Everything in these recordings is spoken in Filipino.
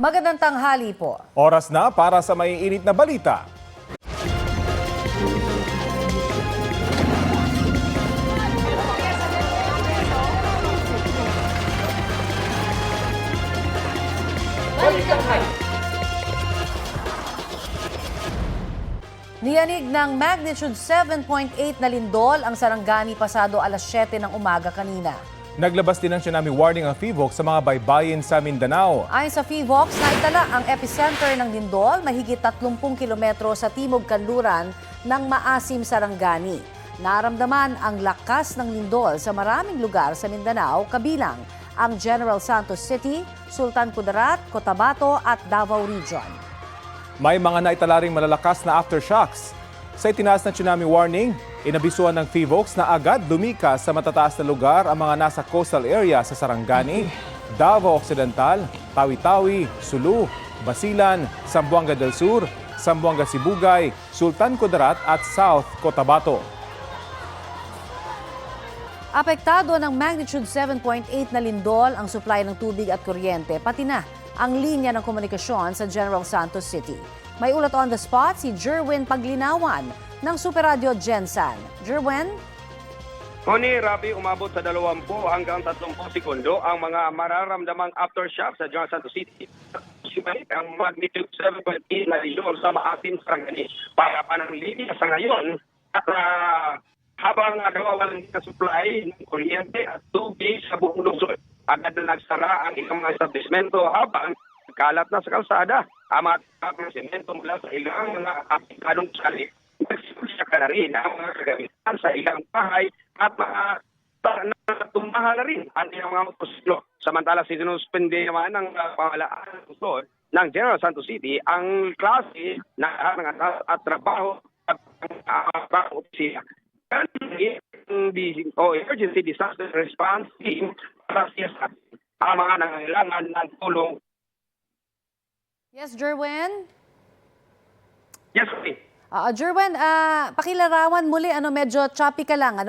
Magandang tanghali po. Oras na para sa maiinit na balita. Niyanig ng magnitude 7.8 na lindol ang Sarangani pasado alas 7 ng umaga kanina. Naglabas din ng tsunami warning ang PHIVOLCS sa mga baybayin sa Mindanao. Ayon sa PHIVOLCS, naitala ang epicenter ng lindol mahigit 30 kilometro sa timog kanluran ng Maasim, Sarangani. Naramdaman ang lakas ng lindol sa maraming lugar sa Mindanao kabilang ang General Santos City, Sultan Kudarat, Cotabato at Davao Region. May mga naitala ring malalakas na aftershocks. Sa itinaas na tsunami warning, inabisuan ng PHIVOLCS na agad lumikas sa matataas na lugar ang mga nasa coastal area sa Sarangani, Davao Occidental, Tawi-Tawi, Sulu, Basilan, Zamboanga del Sur, Zamboanga Sibugay, Sultan Kudarat at South Cotabato. Apektado ng magnitude 7.8 na lindol ang supply ng tubig at kuryente, pati na ang linya ng komunikasyon sa General Santos City. May ulat on the spot si Jerwin Paglinawan ng Super Radio Gensan. Jerwin? Honi, Rabi, umabot sa 20 hanggang 30 segundo ang mga mararamdamang aftershock sa General Santos City. Sumalik ang magnitude 7.8 na lindol sa Maasim, Sarangani. Para pa ng linya sa ngayon at habang nawawalan ng supply ng kuryente at tubig sa buong lungsod. Agad na nagsara ang ilang mga establishmento habang kalat na sa kalsada ang mga semento mula sa ilang mga aplikadong sali. Nagsimula ka na rin ang mga kagamitan sa ilang bahay at mga natumahan na rin ang ilang mga motosiklo. Samantala, sinuspende naman ng pamahalaan ng General Santos City ang klase at trabaho at opisina. Emergency Disaster Response Team para siya ang mga nangangailangan ng tulong. Yes, Jerwin? Yes, okay. Jerwin, pakilarawan muli, medyo choppy ka lang.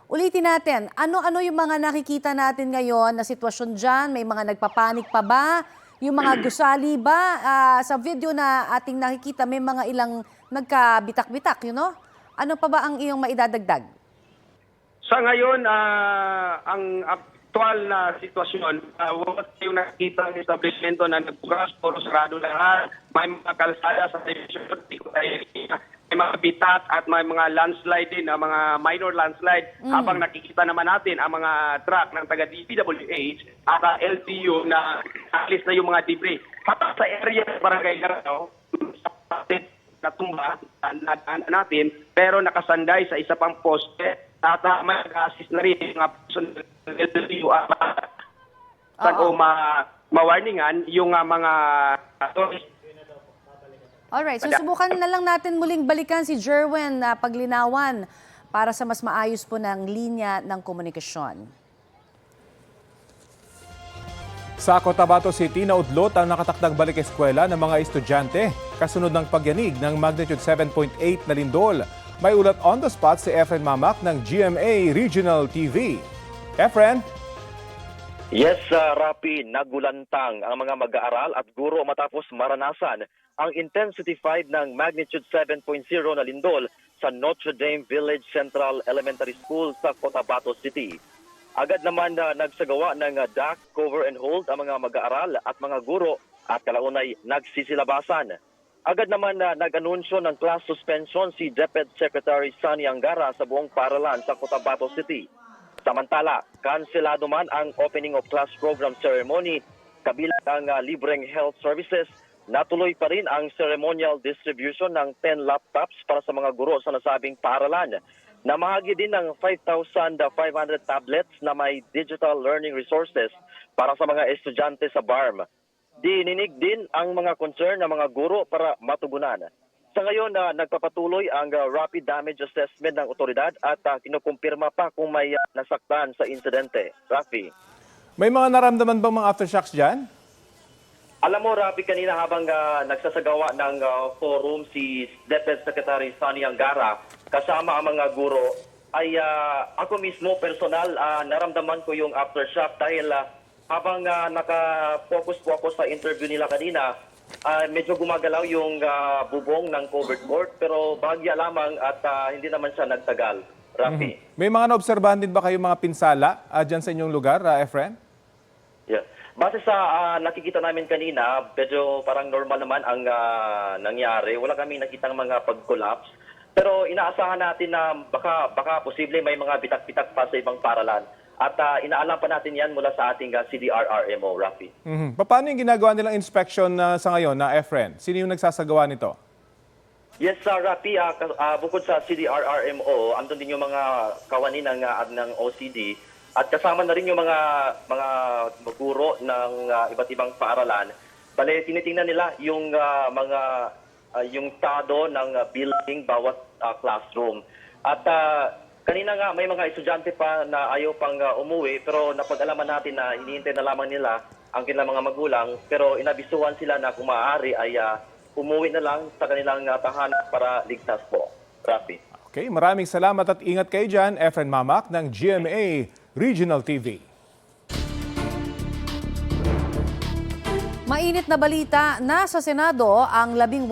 Ulitin natin, ano yung mga nakikita natin ngayon na sitwasyon dyan? May mga nagpapanik pa ba? Yung mga gusali ba? Sa video na ating nakikita, may mga ilang nagkabitak-bitak, Ano pa ba ang iyong maidadagdag? Sa ngayon, ang aktual na sitwasyon, wala yung nakikita ng establishmento na nagbukas, puro sarado lahat. May mga kalsada sa division, may mga bitak at may mga landslide din, mga minor landslide. Habang nakikita naman natin ang mga truck ng taga-DPWH at LTO na alis na yung mga debris. Hatta sa area ng Barangay Garao, natumba natin pero nakasanday sa isa pang poste at may nag-assist na rin yung mga personal LTO ma-warningan yung mga tourist. Alright, susubukan na lang natin muling balikan si Jerwin na Paglinawan para sa mas maayos po ng linya ng komunikasyon. Sa Cotabato City, naudlot ang nakatakdang balik eskwela ng mga estudyante kasunod ng pagyanig ng magnitude 7.8 na lindol. May ulat on the spot si Efren Mamak ng GMA Regional TV. Efren? Yes, Rapi, nagulantang ang mga mag-aaral at guro matapos maranasan ang intensity 5 ng magnitude 7.0 na lindol sa Notre Dame Village Central Elementary School sa Cotabato City. Agad naman na nagsagawa ng duck, cover and hold ang mga mag-aaral at mga guro at kalaunay nagsisilabasan. Agad naman na nag-anunsyo ng class suspension si DepEd Secretary Sunny Angara sa buong paaralan sa Cotabato City. Samantala, kanselado man ang opening of class program ceremony, kabilang ang libreng health services. Natuloy pa rin ang ceremonial distribution ng 10 laptops para sa mga guro sa nasabing paaralan. Namahagi din ng 5,500 tablets na may digital learning resources para sa mga estudyante sa BARM. Dininig din ang mga concern ng mga guro para matugunan. Sa ngayon, nagpapatuloy ang rapid damage assessment ng otoridad at kinukumpirma pa kung may nasaktan sa insidente. Rafi. May mga naramdaman bang mga aftershocks dyan? Alam mo, Rafi, kanina habang nagsasagawa ng forum si DepEd Secretary Sunny Angara kasama ang mga guro, ay ako mismo personal naramdaman ko yung aftershock dahil habang naka-focus sa interview nila kanina, medyo gumagalaw yung bubong ng covered court pero bahagya lamang at hindi naman siya nagtagal. Rafi. May mga naobserbahan din ba kayo mga pinsala dyan sa inyong lugar, Efren? Yeah. Base sa nakikita namin kanina, medyo parang normal naman ang nangyari. Wala kami nakitang mga pag-collapse. Pero inaasahan natin na baka posible may mga bitak-bitak pa sa ibang paralan. At inaalam pa natin yan mula sa ating CDRRMO, Rafi. Paano yung ginagawa nilang inspection sa ngayon, Efren? Sino yung nagsasagawa nito? Yes, Rafi, bukod sa CDRRMO, andun din yung mga kawani ng OCD at kasama na rin yung mga guro ng iba't ibang paaralan. Bale, tinitingnan nila yung yung estado ng building bawat classroom. At kanina nga may mga estudyante pa na ayaw pang umuwi pero napag-alaman natin na hinihintay na lamang nila ang kanilang mga magulang pero inabisuhan sila na kung maaari ay umuwi na lang sa kanilang tahanan para ligtas po. Rafi. Okay, maraming salamat at ingat kayo dyan, Efren Mamak ng GMA Regional TV. Mainit na balita, nasa Senado ang 18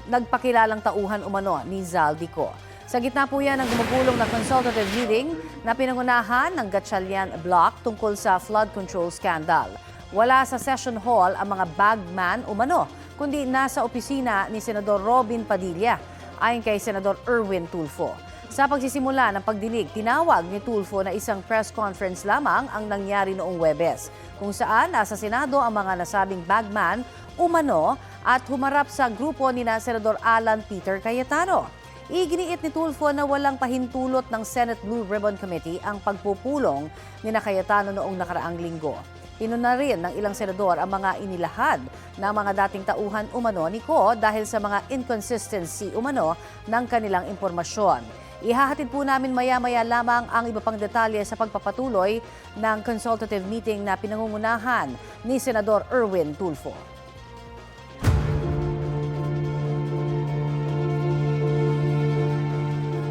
nagpakilalang tauhan umano ni Zaldico. Sa gitna po yan ang gumugulong na consultative meeting na pinangunahan ng Gatchalian Block tungkol sa flood control scandal. Wala sa session hall ang mga bagman umano, kundi nasa opisina ni Senador Robin Padilla, ayon kay Senador Erwin Tulfo. Sa pagsisimula ng pagdinig, tinawag ni Tulfo na isang press conference lamang ang nangyari noong Huwebes, kung saan nasa Senado ang mga nasabing bagman umano at humarap sa grupo ni Senador Alan Peter Cayetano. Iginiit ni Tulfo na walang pahintulot ng Senate Blue Ribbon Committee ang pagpupulong ni Cayetano noong nakaraang linggo. Inuna rin ng ilang senador ang mga inilahad ng mga dating tauhan umano ni Ko dahil sa mga inconsistency umano ng kanilang impormasyon. Ihahatid po namin maya-maya lamang ang iba pang detalye sa pagpapatuloy ng consultative meeting na pinangungunahan ni Senador Erwin Tulfo.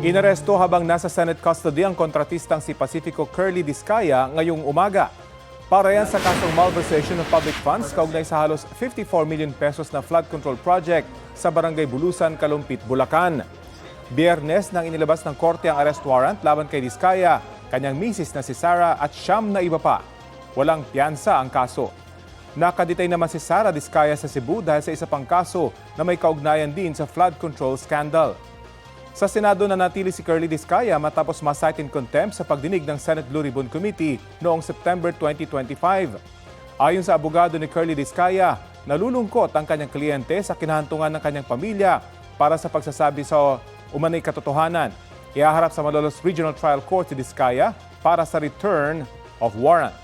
Inaresto habang nasa Senate custody ang kontratistang si Pacifico Curly Discaya ngayong umaga. Para yan sa kasong malversation of public funds kaugnay sa halos 54 million pesos na flood control project sa Barangay Bulusan, Kalumpit, Bulacan. Biyernes nang inilabas ng korte ang arrest warrant laban kay Discaya, kanyang misis na si Sarah at 9 na iba pa. Walang piyansa ang kaso. Nakadetay naman si Sarah Discaya sa Cebu dahil sa isa pang kaso na may kaugnayan din sa flood control scandal. Sa Senado nanatili si Curly Discaya matapos ma-cite in contempt sa pagdinig ng Senate Blue Ribbon Committee noong September 2025. Ayon sa abogado ni Curly Discaya, nalulungkot ang kanyang kliyente sa kinahantungan ng kanyang pamilya para sa pagsasabi sa umanay katotohanan. Iaharap sa Malolos Regional Trial Court si Discaya para sa return of warrant.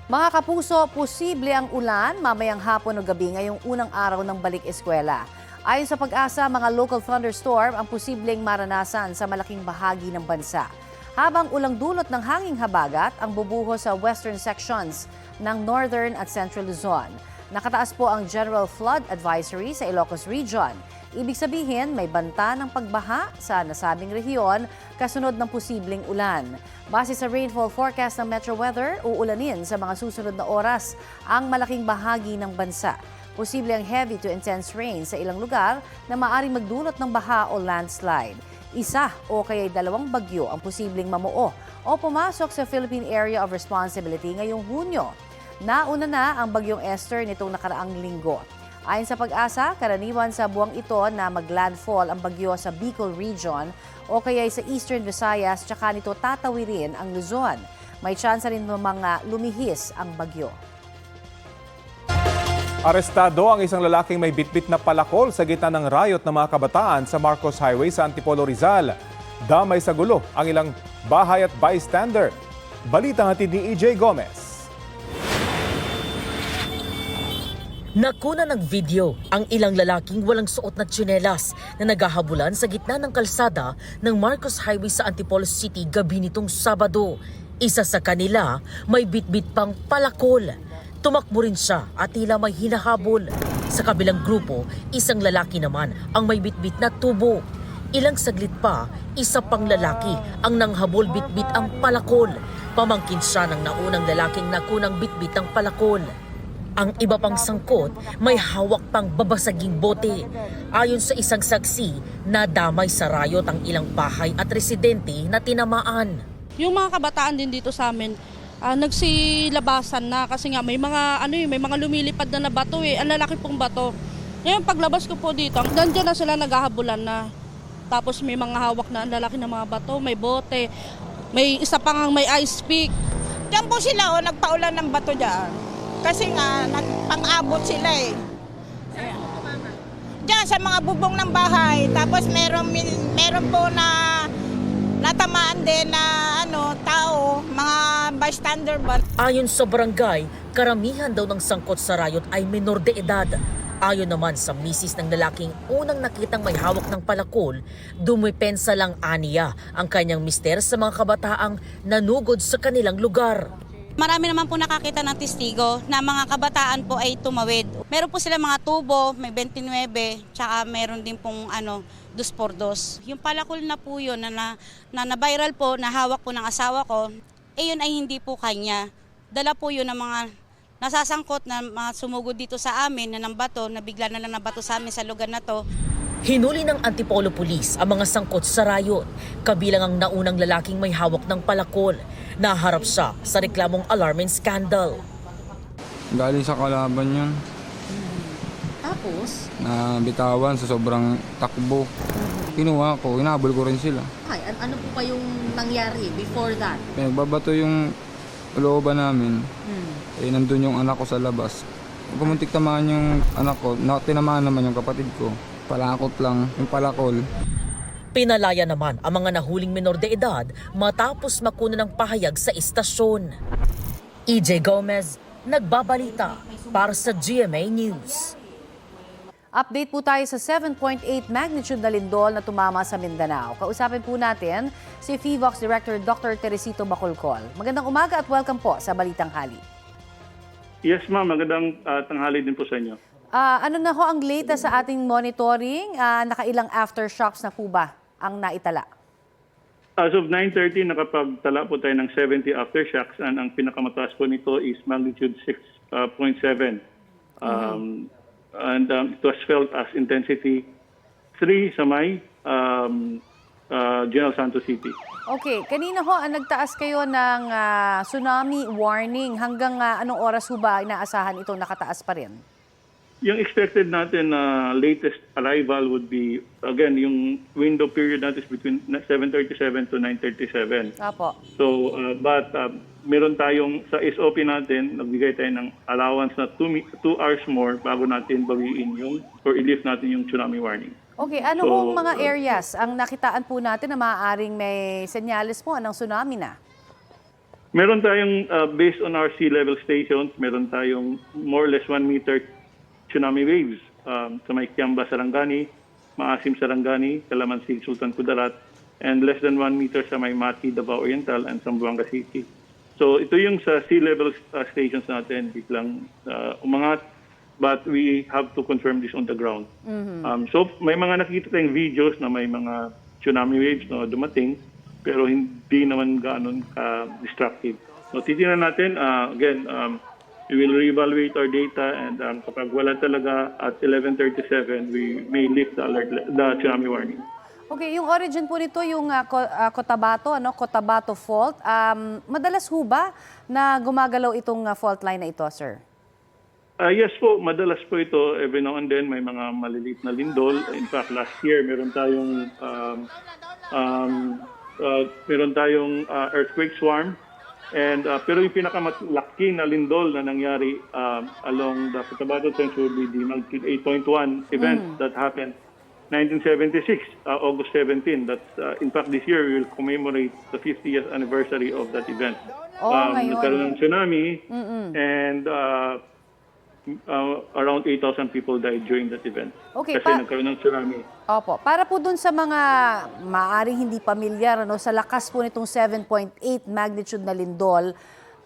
Mga kapuso, posible ang ulan mamayang hapon o gabi ngayong unang araw ng balik eskwela. Ayon sa Pag-asa, mga local thunderstorm ang posibleng maranasan sa malaking bahagi ng bansa. Habang ulang dulot ng hanging habagat ang bubuho sa western sections ng Northern at Central Luzon. Nakataas po ang General Flood Advisory sa Ilocos Region. Ibig sabihin, may banta ng pagbaha sa nasabing rehiyon kasunod ng posibleng ulan. Base sa rainfall forecast ng Metro Weather, uulanin sa mga susunod na oras ang malaking bahagi ng bansa. Posible ang heavy to intense rain sa ilang lugar na maaaring magdulot ng baha o landslide. Isa o kaya'y 2 bagyo ang posibleng mamuo o pumasok sa Philippine Area of Responsibility ngayong Hunyo. Nauna na ang bagyong Esther nitong nakaraang linggo. Ayon sa Pag-asa, karaniwan sa buwang ito na maglandfall ang bagyo sa Bicol Region o kaya'y sa Eastern Visayas tsaka nito tatawirin ang Luzon. May tsansa rin ng mga lumihis ang bagyo. Arestado ang isang lalaking may bitbit na palakol sa gitna ng riot ng mga kabataan sa Marcos Highway sa Antipolo, Rizal. Damay sa gulo ang ilang bahay at bystander. Balitang hatid ni EJ Gomez. Nakuna ng video ang ilang lalaking walang suot na tsinelas na naghahabulan sa gitna ng kalsada ng Marcos Highway sa Antipolo City gabi nitong Sabado. Isa sa kanila may bitbit pang palakol. Tumakbo rin siya at tila may hinahabol. Sa kabilang grupo, isang lalaki naman ang may bitbit na tubo. Ilang saglit pa, isa pang lalaki ang nanghabol bitbit ang palakol. Pamangkin siya ng naunang lalaking nakunang bitbit ng palakol. Ang iba pang sangkot, may hawak pang babasaging bote. Ayon sa isang saksi, nadamay sa rayot ang ilang bahay at residente na tinamaan. Yung mga kabataan din dito sa amin, nagsilabasan na kasi nga may mga may mga lumilipad na bato Ang lalaki pong bato. Ngayon paglabas ko po dito, nandiyan na sila naghahabulan na. Tapos may mga hawak na ang lalaki ng mga bato, may bote, may isa pa ngang may ice pick. Diyan po sila nagpaulan ng bato dyan. Kasi nga, pang-abot sila eh. Diyan sa mga bubong ng bahay. Tapos meron po na natamaan din na tao, mga bystander ba. Ayon sa barangay, karamihan daw ng sangkot sa rayot ay menor de edad. Ayon naman sa misis ng lalaking unang nakitang may hawak ng palakol, dumipensa lang aniya ang kanyang mister sa mga kabataang nanugod sa kanilang lugar. Marami naman po nakakita ng testigo na mga kabataan po ay tumawid. Meron po sila mga tubo, may 29, tsaka meron din pong 2x2. Yung palakol na po yun na viral po, na hawak po ng asawa ko, yun ay hindi po kanya. Dala po yun ng mga nasasangkot na mga sumugod dito sa amin na ng bato, na bigla na lang nabato sa amin sa lugar na to. Hinuli ng Antipolo Police ang mga sangkot sa rayot, kabilang ang naunang lalaking may hawak ng palakol. Naharap siya sa reklamong alarming scandal. Galing sa kalaban yun. Tapos? Na bitawan sa sobrang takbo. Kinuha ko, inabol ko rin sila. Ay, ano po pa yung nangyari before that? Pinagbabato yung looban namin. Nandun yung anak ko sa labas. Pumuntik tamaan yung anak ko, tinamaan naman yung kapatid ko. Palakot lang, yung palakol. Pinalaya naman ang mga nahuling menor de edad matapos makuna ng pahayag sa istasyon. EJ Gomez, nagbabalita para sa GMA News. Update po tayo sa 7.8 magnitude na lindol na tumama sa Mindanao. Kausapin po natin si FIVOX Director Dr. Teresito Bacolcol. Magandang umaga at welcome po sa Balitang Hali. Yes ma'am, magandang tanghali din po sa inyo. Ano na ho ang latest sa ating monitoring? Nakailang aftershocks na po ba ang naitala? As of 9:30, nakapagtala po tayo ng 70 aftershocks and ang pinakamataas po nito is magnitude 6.7. And it was felt as intensity 3 sa may General Santos City. Okay, kanina ho nagtaas kayo ng tsunami warning. Hanggang anong oras ho ba inaasahan ito nakataas pa rin? Yung expected natin na latest arrival would be, again, yung window period natin is between 7:37 to 9:37. Apo. So, meron tayong, sa SOP natin, nagbigay tayo ng allowance na 2 hours more bago natin bawiin yung, or i-lift natin yung tsunami warning. Okay, ano hong mga areas ang nakitaan po natin na maaaring may senyales po ng tsunami na? Meron tayong, based on our sea level stations, meron tayong more or less 1 meter tsunami waves sa may Kiamba, Sarangani, Maasim, Sarangani, Calamansi, Sultan Kudarat, and less than 1 meter sa may Mati, Davao Oriental, and Zamboanga City. So ito yung sa sea level stations natin, biglang umangat, but we have to confirm this on the ground. So may mga nakikita tayong videos na may mga tsunami waves na dumating, pero hindi naman gano'n destructive. So titingnan natin, again, we will reevaluate our data, and kapag wala talaga at 11:37, we may lift the tsunami warning. Okay, yung origin po nito, yung Cotabato, Cotabato Fault. Madalas ho ba na gumagalaw itong fault line na ito, sir? Yes po, madalas po ito. Every now and then may mga maliliit na lindol. In fact, last year meron tayong earthquake swarm. And pero yung pinakamalaki na lindol na nangyari along the Cotabato Trench would be the magnitude 8.1 event that happened 1976, August 17. That's in fact this year we will commemorate the 50th anniversary of that event. Ngayon. Nagkaroon ng tsunami and around 8,000 people died during that event. Okay, Kasi nagkaroon ng tsunami. Opo. Para po dun sa mga maaaring hindi pamilyar sa lakas po nitong 7.8 magnitude na lindol,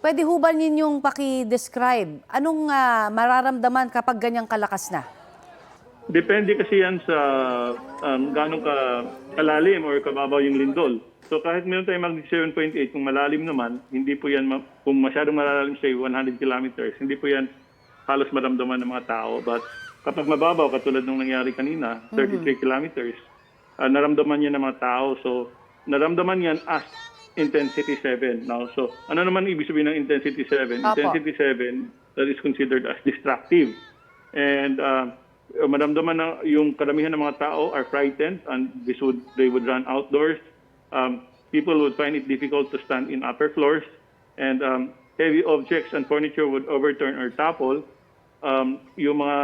pwede ho ba ninyong paki-describe anong mararamdaman kapag ganyang kalakas na? Depende kasi yan sa gaano kalalim or kababaw yung lindol. So kahit meron tayong magnitude 7.8, kung malalim naman, hindi po yan, kung masyadong malalim say 100 kilometers, hindi po yan halos maramdaman ng mga tao. But kapag mababaw, katulad nung nangyari kanina, 33 kilometers, naramdaman yan ng mga tao. So naramdaman yan as intensity 7. Now, so ano naman ibig sabihin ng intensity 7? Apo. Intensity 7, that is considered as destructive. And maramdaman na yung karamihan ng mga tao are frightened and they would run outdoors. People would find it difficult to stand in upper floors, and heavy objects and furniture would overturn or topple. Yung mga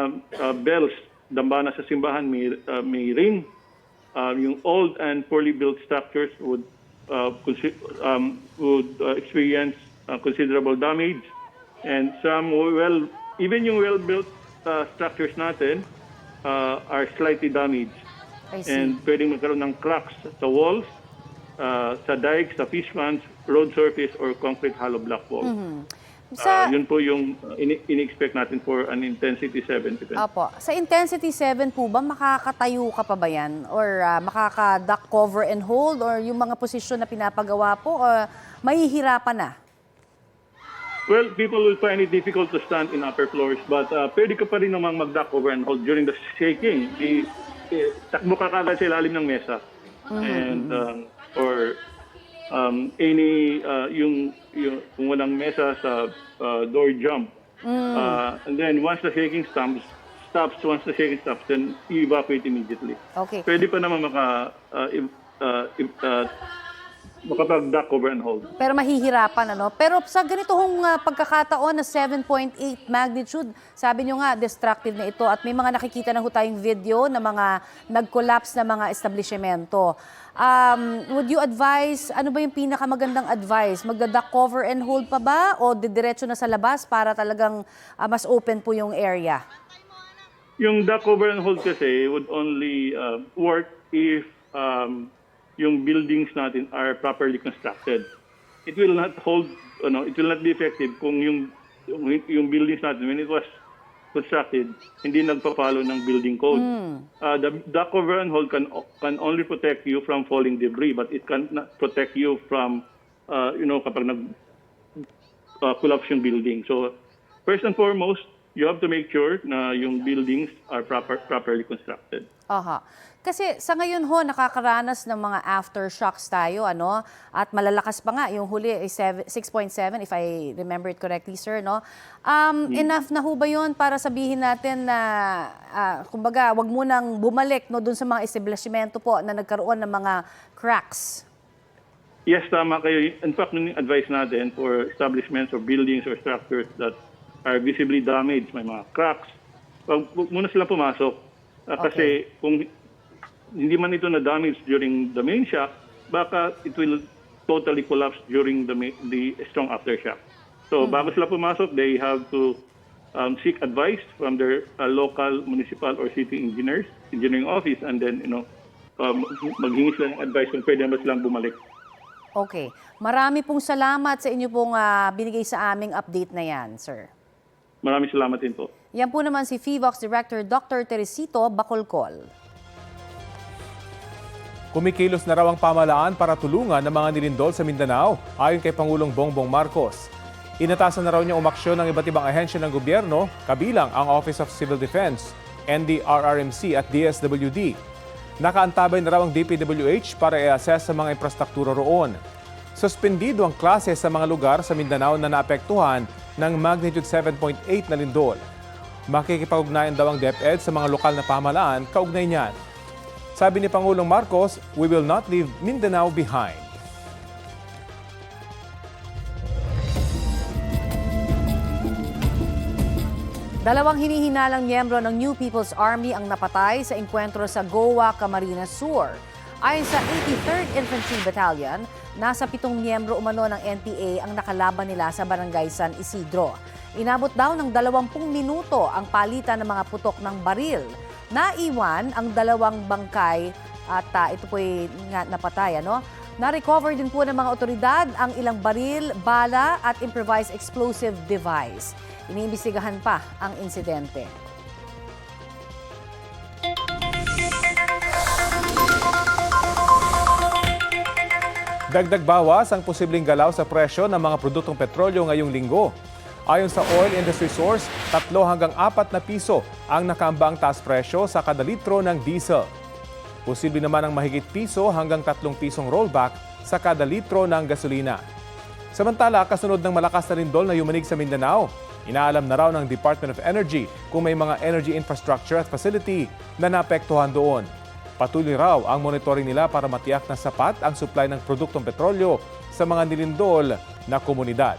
bells, dambana sa simbahan may ring. Yung old and poorly built structures would experience considerable damage, and some even yung well-built structures natin are slightly damaged. I see. And pwedeng magkaroon ng cracks sa walls, sa dikes, sa fish ponds, road surface, or concrete hollow block walls. Yun po yung in-expect natin for an intensity 7 event. Opo. Sa intensity 7 po ba, makakatayo ka pa ba yan? Or makaka-duck cover and hold? Or yung mga posisyon na pinapagawa po? Or mahihirapan na? Well, people will find it difficult to stand in upper floors, but pwede ka pa rin namang mag-duck over and hold during the shaking. Takbo ka kagad sa ilalim ng mesa. And or any kung walang mesa sa door jump. And then once the shaking stops, then you evacuate immediately. Okay. Pwede pa naman makapag-duck over and hold. Pero mahihirapan, ano? Pero sa ganito hong pagkakataon na 7.8 magnitude, sabi nyo nga, destructive na ito. At may mga nakikita na ho tayong video na mga nag-collapse na mga establishmento. Would you advise, ano ba yung pinakamagandang advice? Magda-duck cover and hold pa ba? O didiretso na sa labas para talagang mas open po yung area? Yung duck over and hold kasi would only work if yung buildings natin are properly constructed. It will not it will not be effective kung yung buildings natin, when it was constructed, hindi nagpa-follow ng building code. The duck over and hold can only protect you from falling debris, but it cannot protect you from, kapag collapse yung building. So, first and foremost, you have to make sure na yung buildings are properly constructed. Aha. Kasi sa ngayon ho, nakakaranas ng mga aftershocks tayo, ano? At malalakas pa nga, yung huli ay 6.7, if I remember it correctly, sir, no? Enough na ho ba yun para sabihin natin na, kumbaga, wag mo nang bumalik, no, dun sa mga establishmento po na nagkaroon ng mga cracks? Yes, tama kayo. In fact, yung advice natin for establishments or buildings or structures that are visibly damaged, may mga cracks, wag muna sila pumasok. Kasi kung hindi man ito na-damage during the main shock, baka it will totally collapse during the strong aftershock. So bago sila pumasok, they have to seek advice from their local, municipal, or city engineering office, and then, maghingi sila ng advice kung pwede naman silang bumalik. Okay. Marami pong salamat sa inyo pong binigay sa aming update na yan, sir. Maraming salamat din po. Yan po naman si FIVOX Director Dr. Teresito Bacolcol. Kumikilos na raw ang pamahalaan para tulungan ng mga nilindol sa Mindanao ayon kay Pangulong Bongbong Marcos. Inatasan na raw niya umaksyon ng iba't ibang ahensya ng gobyerno, kabilang ang Office of Civil Defense, NDRRMC at DSWD. Nakaantabay na raw ang DPWH para i-assess sa mga infrastruktura roon. Suspendido ang klase sa mga lugar sa Mindanao na naapektuhan ng magnitude 7.8 na lindol. Makikipag-ugnayan daw ang DepEd sa mga lokal na pamahalaan kaugnay niyan. Sabi ni Pangulong Marcos, we will not leave Mindanao behind. Dalawang hinihinalang miyembro ng New People's Army ang napatay sa engkwentro sa Goa, Camarines Sur. Ayon sa 83rd Infantry Battalion, nasa 7 miyembro umano ng NPA ang nakalaban nila sa Barangay San Isidro. Inabot daw ng 20 minuto ang palitan ng mga putok ng baril. Naiwan ang 2 bangkay at ito po'y napatay, ano? Na-recover din po ng mga otoridad ang ilang baril, bala at improvised explosive device. Iniimbestigahan pa ang insidente. Dagdag bawas ang posibleng galaw sa presyo ng mga produktong petrolyo ngayong linggo. Ayon sa oil industry source, 3 hanggang 4 na piso ang nakaambang taas presyo sa kada litro ng diesel. Posible naman ang mahigit piso hanggang 3 pisong rollback sa kada litro ng gasolina. Samantala, kasunod ng malakas na lindol na yumanig sa Mindanao, inaalam na raw ng Department of Energy kung may mga energy infrastructure at facility na naapektuhan doon. Patuloy raw ang monitoring nila para matiyak na sapat ang supply ng produktong petrolyo sa mga nilindol na komunidad.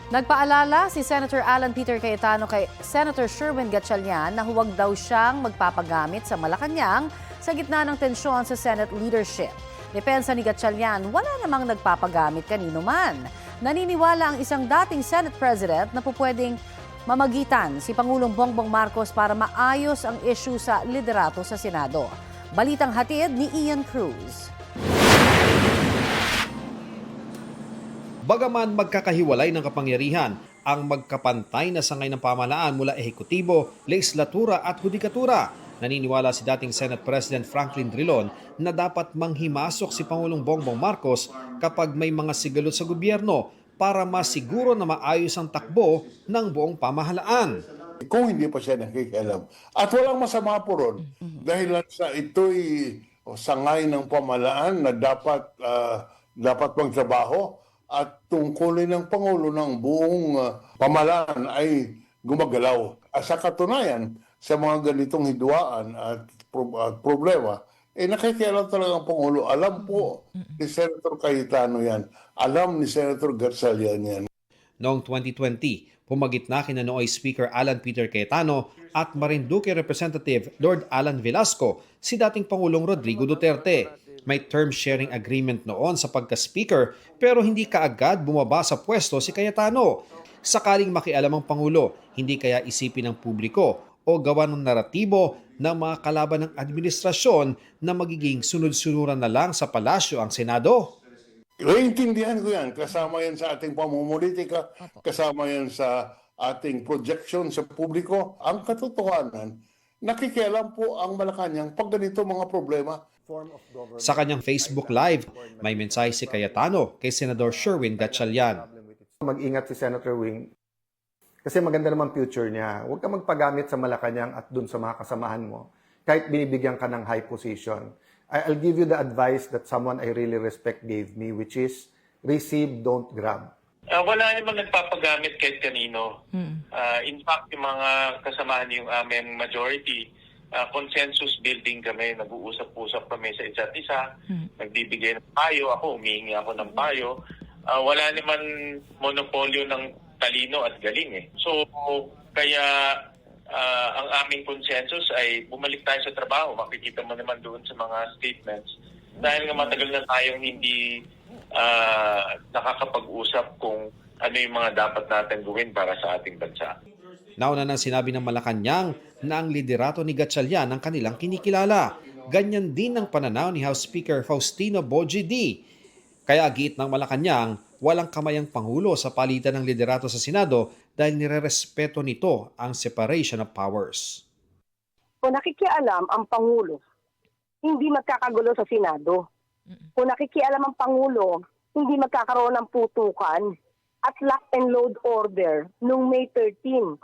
Nagpaalala si Senator Alan Peter Cayetano kay Senator Sherwin Gatchalian na huwag daw siyang magpapagamit sa Malacanang sa gitna ng tensyon sa Senate leadership. Depensa ni Gatchalian, wala namang nagpapagamit kanino man. Naniniwala ang isang dating Senate President na pupwedeng mamagitan si Pangulong Bongbong Marcos para maayos ang issue sa liderato sa Senado. Balitang hatid ni Ian Cruz. Bagaman magkakahiwalay ng kapangyarihan, ang magkapantay na sangay ng pamahalaan mula ehekutibo, legislatura at hudikatura, naniniwala si dating Senate President Franklin Drilon na dapat manghimasok si Pangulong Bongbong Marcos kapag may mga sigalot sa gobyerno para masiguro na maayos ang takbo ng buong pamahalaan. Kung hindi pa siya nakikialam. At walang masama po ron dahil sa ito'y sangay ng pamahalaan na dapat magtrabaho at tungkulin ng Pangulo ng buong pamahalaan ay gumagalaw. Sa katunayan, sa mga ganitong hidwaan at problema, nakikialam talaga ang Pangulo. Alam po ni Senator Cayetano yan. Alam ni Senator Gatchalian yan. Noong 2020, pumagitna kina Nooy Speaker Alan Peter Cayetano at Marinduque Representative Lord Alan Velasco si dating Pangulong Rodrigo Duterte. May term sharing agreement noon sa pagka-speaker pero hindi kaagad bumaba sa pwesto si Cayetano. Sakaling makialam ang Pangulo, hindi kaya isipin ng publiko o gawa ng naratibo ng mga kalaban ng administrasyon na magiging sunod-sunuran na lang sa palasyo ang Senado? Iintindihan ko yan. Kasama yan sa ating pamumulitika, kasama yan sa ating projection sa publiko. Ang katotohanan, nakikialam po ang Malacanang pag ganito mga problema. Sa kanyang Facebook Live, may mensahe si Cayetano kay Senador Sherwin Gatchalian. Mag-ingat si Senator Wing kasi maganda naman future niya. Huwag ka magpagamit sa Malacanang at dun sa mga kasamahan mo kahit binibigyan ka ng high position. I'll give you the advice that someone I really respect gave me, which is receive, don't grab. Wala naman nagpapagamit kahit kanino. In fact, yung mga kasamahan yung aming majority, consensus building kami, nag-uusap-usap kami sa isa't isa, nagbibigay ng payo, ako humihingi ako ng payo. Wala naman monopolyo ng talino at galing eh. So, kaya ang aming consensus ay bumalik tayo sa trabaho. Makikita mo naman doon sa mga statements. Dahil nga matagal na tayong hindi nakakapag-usap kung ano yung mga dapat natin gawin para sa ating bansa. Nauna nang sinabi ng Malacanang na ang liderato ni Gatchalian ang kanilang kinikilala. Ganyan din ang pananaw ni House Speaker Faustino Bogie D. Kaya giit ng Malacanang, walang kamay ang Pangulo sa palitan ng liderato sa Senado dahil nirerespeto nito ang separation of powers. Kung nakikialam ang Pangulo, hindi magkakagulo sa Senado. Kung nakikialam ang Pangulo, hindi magkakaroon ng putukan at lock and load order noong May 13.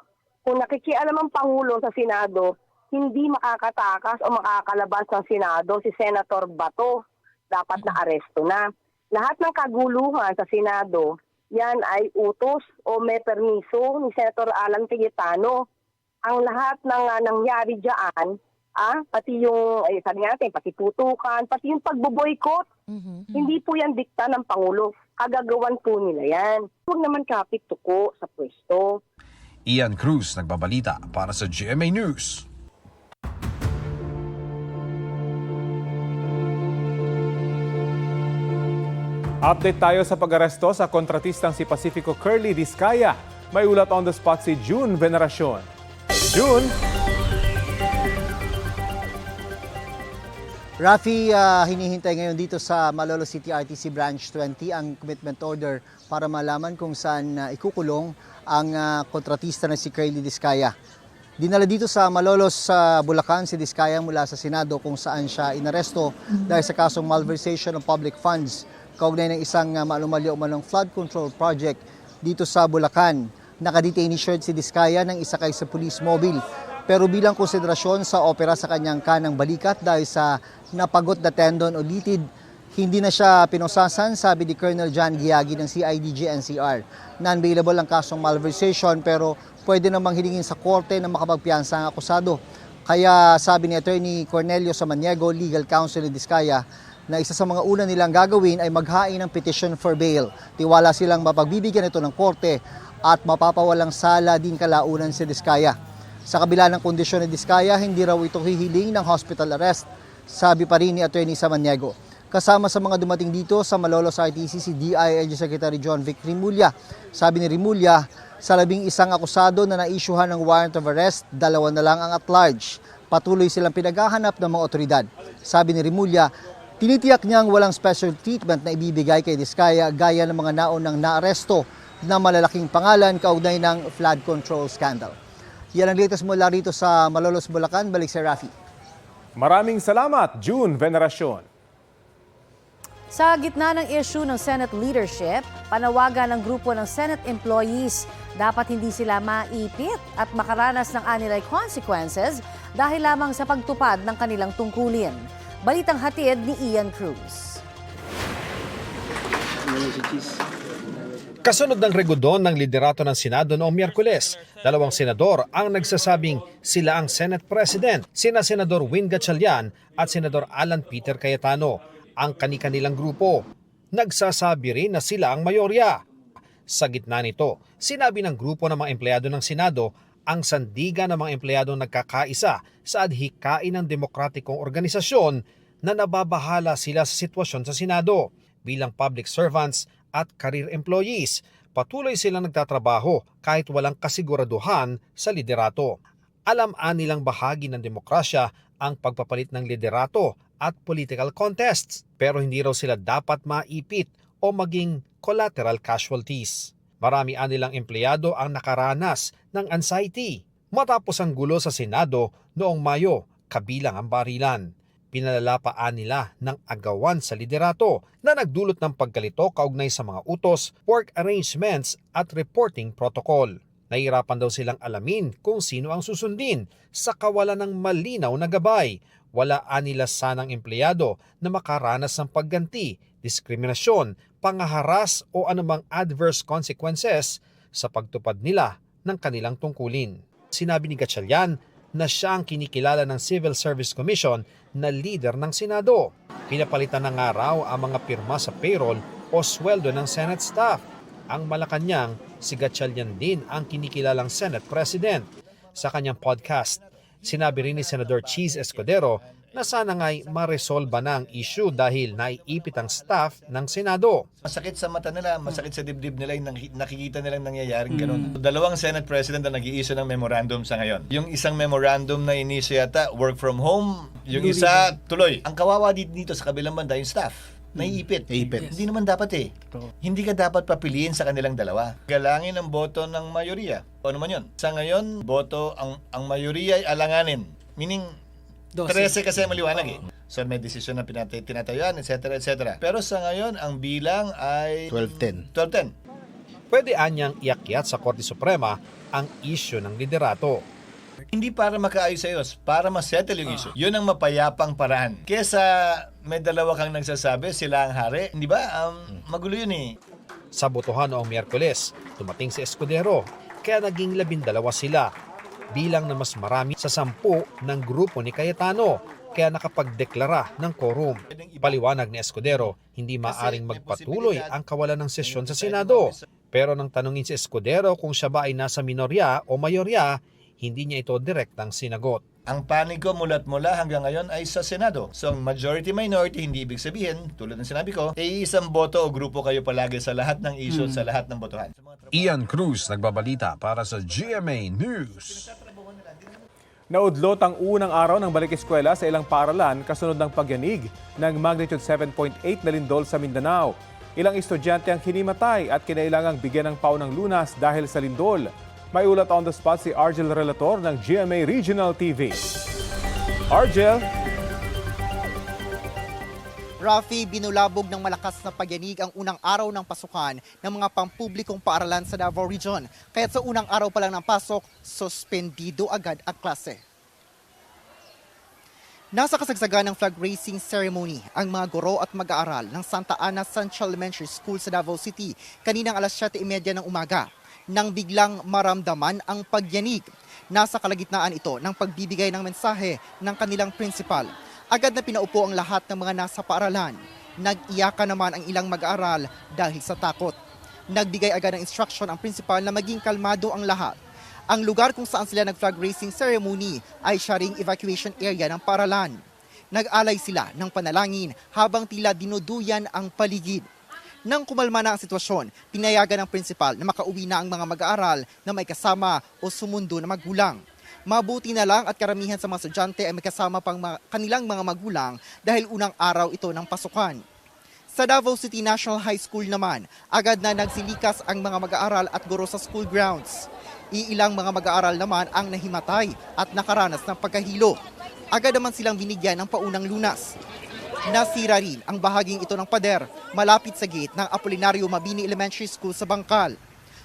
Kung nakikialam ang Pangulo sa Senado, hindi makakatakas o makakalabas ng Senado si Senator Bato. Dapat na aresto na. Lahat ng kaguluhan sa Senado, yan ay utos o may permiso ni Senator Alan Cayetano. Ang lahat ng nangyari dyan, pati yung, sabi natin, pati putukan, pati yung pagboboykot, hindi po yan dikta ng Pangulo. Kagagawan po nila yan. Huwag naman kapit tuko sa pwesto. Ian Cruz nagbabalita para sa GMA News. Update tayo sa pag-aresto sa kontratistang si Pacifico Curly Discaya. May ulat on the spot si June Veneracion. June! Rafi, hinihintay ngayon dito sa Malolos City RTC Branch 20 ang commitment order para malaman kung saan ikukulong ang kontratista na si Curly Discaya. Dinala dito sa Malolos sa Bulacan si Diskaya mula sa Senado kung saan siya inaresto dahil sa kasong malversation of public funds kaugnay ng isang maanumalyo umanong flood control project dito sa Bulacan. Nakadetainee shirt si Diskaya nang isakay sa police mobile. Pero bilang konsiderasyon sa opera sa kanyang kanang balikat dahil sa napagot na tendon o litid, hindi na siya pinosasan, sabi ni Colonel John Giagi ng CIDG-NCR. Non-bailable ang kasong malversation pero pwede namang hilingin sa korte na makapagpiyansa ang akusado. Kaya sabi ni Attorney Cornelio Samaniego, legal counsel ni Diskaya, na isa sa mga una nilang gagawin ay maghain ng petition for bail. Tiwala silang mapagbibigyan ito ng korte at mapapawalang sala din kalaunan si Diskaya. Sa kabila ng kondisyon ni Diskaya, hindi raw ito hihiling ng hospital arrest, sabi pa rin ni Attorney Samaniego. Kasama sa mga dumating dito sa Malolos RTC si DILG Secretary John Vic Rimulya. Sabi ni Rimulya, sa 11 akusado na naisyuhan ng warrant of arrest, 2 na lang ang at large. Patuloy silang pinaghahanap ng mga otoridad. Sabi ni Rimulya, tinitiyak niyang walang special treatment na ibibigay kay Diskaya gaya ng mga naunang naaresto na malalaking pangalan kaugnay ng flood control scandal. Yan ang latest mula rito sa Malolos, Bulacan. Balik sa Rafi. Maraming salamat, June Veneracion. Sa gitna ng issue ng Senate leadership, panawagan ng grupo ng Senate employees dapat hindi sila maipit at makaranas ng anilay consequences dahil lamang sa pagtupad ng kanilang tungkulin. Balitang hatid ni Ian Cruz. Kasunod ng regodon ng liderato ng Senado noong Miyerkules, 2 senador ang nagsasabing sila ang Senate President, sina Senador Win Gatchalian at Senador Alan Peter Cayetano. Ang kani-kanilang grupo, nagsasabi rin na sila ang mayorya. Sa gitna nito, sinabi ng grupo ng mga empleyado ng Senado ang sandigan ng mga empleyadong nagkakaisa sa adhikain ng demokratikong organisasyon na nababahala sila sa sitwasyon sa Senado. Bilang public servants at career employees, patuloy silang nagtatrabaho kahit walang kasiguraduhan sa liderato. Alam-an nilang bahagi ng demokrasya ang pagpapalit ng liderato at political contests, pero hindi raw sila dapat maipit o maging collateral casualties. Marami nilang empleyado ang nakaranas ng anxiety matapos ang gulo sa Senado noong Mayo, kabilang ang barilan. Pinalalapaan nila ng agawan sa liderato na nagdulot ng pagkalito kaugnay sa mga utos, work arrangements at reporting protocol. Nahirapan daw silang alamin kung sino ang susundin sa kawalan ng malinaw na gabay. Wala nila sanang empleyado na makaranas ng pagganti, diskriminasyon, pangaharas o anumang adverse consequences sa pagtupad nila ng kanilang tungkulin. Sinabi ni Gatchalian na siya ang kinikilala ng Civil Service Commission na leader ng Senado. Pinapalitan na nga raw ang mga pirma sa payroll o sweldo ng Senate staff. Ang Malacanang, si Gatchalian din ang kinikilalang Senate President. Sa kanyang podcast, sinabi rin ni Senador Cheese Escudero na sana nga'y maresolba na ang issue dahil naiipit ang staff ng Senado. Masakit sa mata nila, masakit sa dibdib nila yung nakikita nilang nangyayaring ganun. 2 Senate President ang nag-i-issue ng memorandum sa ngayon. Yung isang memorandum na inisyu yata, work from home, yung isa tuloy. Ang kawawa dito sa kabilang banda yung staff. Naiipit. Hindi naman dapat Hindi ka dapat papiliin sa kanilang dalawa. Galangin ang boto ng mayoriya. O naman yun. Sa ngayon, boto ang mayoriya ay alanganin. Meaning, 13 kasi maliwanag So may desisyon na tinatayuan, etc. etc. Pero sa ngayon, ang bilang ay 12-10. Pwede anyang iakyat sa Korte Suprema ang issue ng liderato. Hindi para makaayos-ayos, para masettle yung issue. Yun ang mapayapang paraan. Kesa may dalawa kang nagsasabi, sila ang hari. Hindi ba? Magulo yun Sa botohan noong Miyerkules, dumating si Escudero, kaya naging 12 sila. Bilang na mas marami sa 10 ng grupo ni Cayetano, kaya nakapagdeklara ng quorum. Paliwanag ni Escudero, hindi maaring magpatuloy ang kawalan ng sesyon sa Senado. Pero nang tanungin si Escudero kung siya ba ay nasa minorya o mayorya, hindi niya ito direktang sinagot. Ang panig ko mula't mula hanggang ngayon ay sa Senado. So, majority-minority, hindi ibig sabihin, tulad ng sinabi ko, isang boto o grupo kayo palagi sa lahat ng issue, sa lahat ng botohan. Ian Cruz nagbabalita para sa GMA News. Naudlot ang unang araw ng balik-eskwela sa ilang paaralan kasunod ng pagyanig ng magnitude 7.8 na lindol sa Mindanao. Ilang estudyante ang hinimatay at kinailangang bigyan ng paunang lunas dahil sa lindol. May ulat on the spot si Argel Relator ng GMA Regional TV. Argel! Rafi, binulabog ng malakas na pagyanig ang unang araw ng pasukan ng mga pampublikong paaralan sa Davao Region. Kaya sa unang araw pa lang ng pasok, suspendido agad ang klase. Nasa kasagsagan ng flag raising ceremony ang mga guro at mag-aaral ng Santa Ana Central Elementary School sa Davao City kaninang alas 7:30 ng umaga nang biglang maramdaman ang pagyanig. Nasa kalagitnaan ito ng pagbibigay ng mensahe ng kanilang principal. Agad na pinaupo ang lahat ng mga nasa paaralan. Nag-iyakan naman ang ilang mag-aaral dahil sa takot. Nagbigay agad ng instruction ang principal na maging kalmado ang lahat. Ang lugar kung saan sila nag-flag raising ceremony ay siya ring evacuation area ng paaralan. Nag-alay sila ng panalangin habang tila dinuduyan ang paligid. Nang kumalma na ang sitwasyon, pinayagan ng principal na makauwi na ang mga mag-aaral na may kasama o sumundo na magulang. Mabuti na lang at karamihan sa mga estudyante ay may kasama pang kanilang mga magulang dahil unang araw ito ng pasukan. Sa Davao City National High School naman, agad na nagsilikas ang mga mag-aaral at guro sa school grounds. Iilang mga mag-aaral naman ang nahimatay at nakaranas ng pagkahilo. Agad naman silang binigyan ng paunang lunas. Nasira rin ang bahaging ito ng pader malapit sa gate ng Apolinario Mabini Elementary School sa Bangkal.